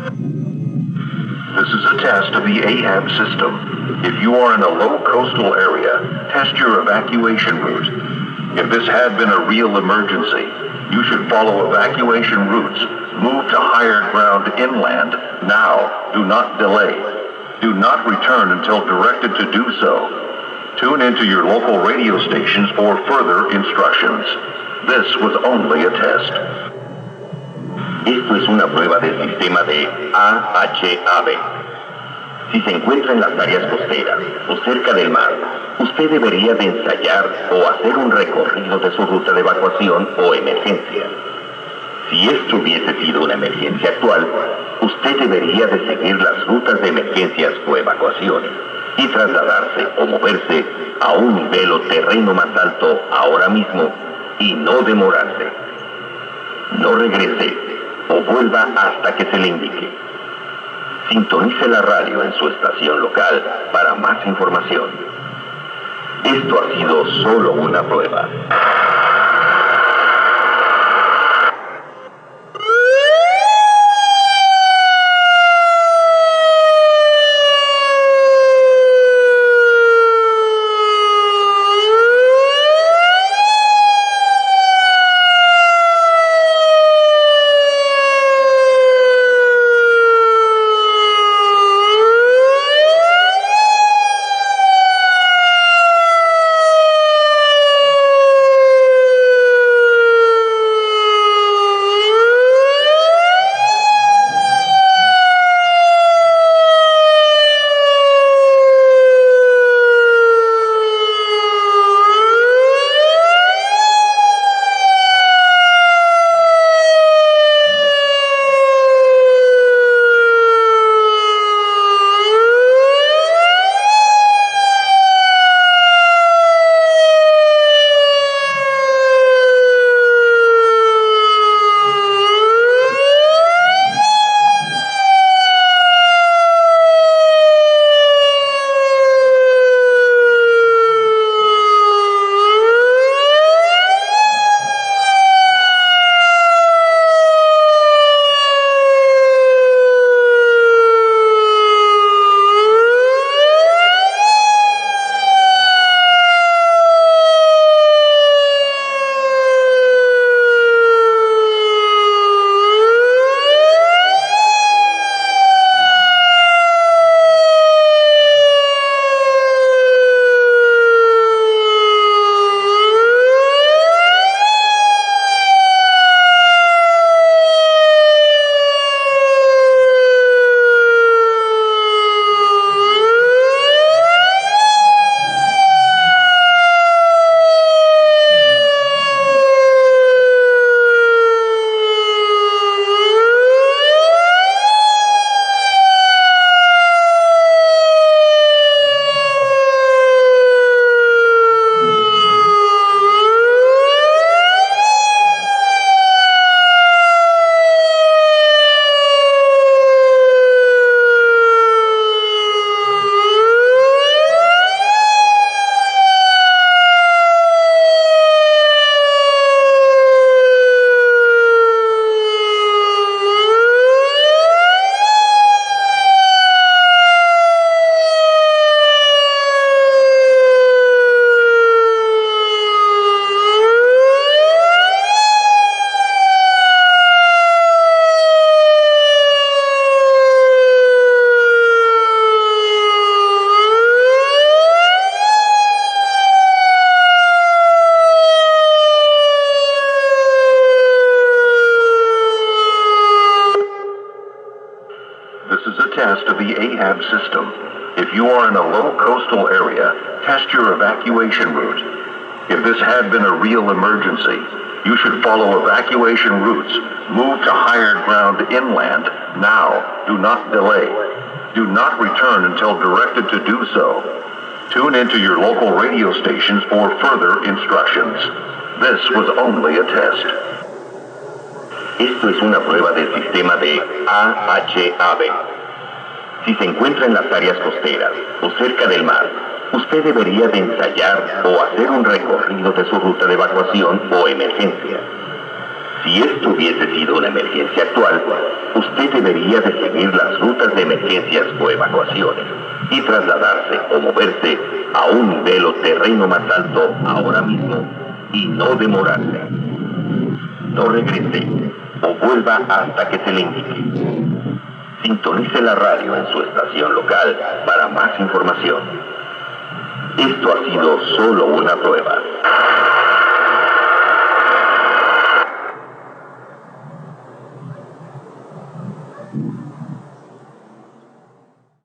This is a test of the AHAB system. If you are in a low coastal area, test your evacuation route. If this had been a real emergency, you should follow evacuation routes. Move to higher ground inland now. Do not delay. Do not return until directed to do so. Tune into your local radio stations for further instructions. This was only a test. Esto es una prueba del sistema de AHAB. Si se encuentra en las áreas costeras o cerca del mar, usted debería de ensayar o hacer un recorrido de su ruta de evacuación o emergencia. Si esto hubiese sido una emergencia actual, usted debería de seguir las rutas de emergencias o evacuaciones y trasladarse o moverse a un nivel o terreno más alto ahora mismo y no demorarse. No regrese o vuelva hasta que se le indique. Sintonice la radio en su estación local para más información. Esto ha sido solo una prueba. test of the AHAB system. If you are in a low coastal area, test your evacuation route. If this had been a real emergency, you should follow evacuation routes. Move to higher ground inland now. Do not delay. Do not return until directed to do so. Tune into your local radio stations for further instructions. This was only a test. Esto es una prueba del sistema de AHAB. Si se encuentra en las áreas costeras o cerca del mar, usted debería de ensayar o hacer un recorrido de su ruta de evacuación o emergencia. Si esto hubiese sido una emergencia actual, usted debería de seguir las rutas de emergencias o evacuaciones y trasladarse o moverse a un nivel o terreno más alto ahora mismo y no demorarse. No regrese o vuelva hasta que se le indique. Sintonice la radio en su estación local para más información. Esto ha sido solo una prueba.